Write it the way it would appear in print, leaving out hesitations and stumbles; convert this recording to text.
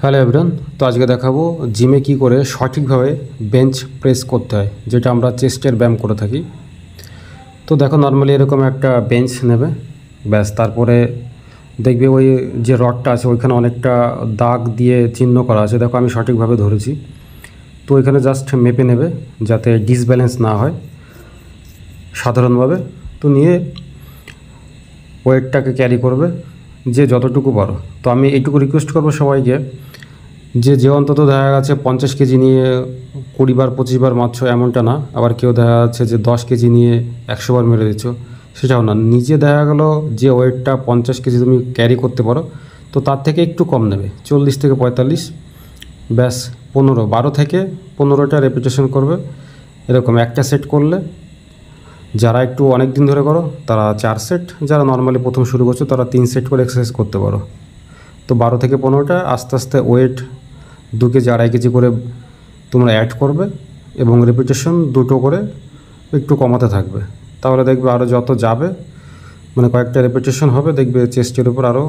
Hello everyone, তো আজকে দেখাবো জিমে কি করে সঠিকভাবে বেঞ্চ প্রেস করতে হয়, যেটা আমরা চেস্টের ব্যায়াম করে থাকি। তো দেখো, নর্মালি এরকম একটা বেঞ্চ নেবে, ব্যাস। তারপরে দেখবে ওই যে রডটা আছে ওইখানে অনেকটা দাগ দিয়ে চিহ্ন করা আছে। দেখো আমি সঠিকভাবে ধরেছি। তো ওইখানে জাস্ট মেপে নেবে যাতে ডিসব্যালেন্স না হয় সাধারণভাবে। তো নিয়ে ওয়েটটাকে ক্যারি করবে যে যতটুকু পারো। তো আমি এইটুকু রিকোয়েস্ট করবো সবাইকে, যে অন্তত দেখা যাচ্ছে 50 কেজি নিয়ে 20 বার 25 বার মারছো এমনটা না। আবার কেউ দেখা যাচ্ছে যে 10 কেজি নিয়ে 100 বার মেরে দিচ্ছ, সেটাও না। নিজে দেখা গেলো যে ওয়েটটা 50 কেজি তুমি ক্যারি করতে পারো, তো তার থেকে একটু কম নেবে, 40 থেকে 45, ব্যাস। 12 থেকে 15টা রেপিটেশন করবে। এরকম একটা সেট করলে যারা একটু অনেক দিন ধরে করো তারা 4 সেট, যারা নর্মালি প্রথম শুরু করছো তারা 3 সেট করে এক্সারসাইজ করতে পারো। তো 12 থেকে 15টা আস্তে আস্তে ওয়েট 2 কেজি 2.5 কেজি করে তোমরা অ্যাড করবে এবং রেপিটেশন 2টো করে একটু কমাতে থাকবে। তাহলে দেখবে আরও যত যাবে, মানে কয়েকটা রেপিটেশন হবে, দেখবে চেস্টের উপর আরও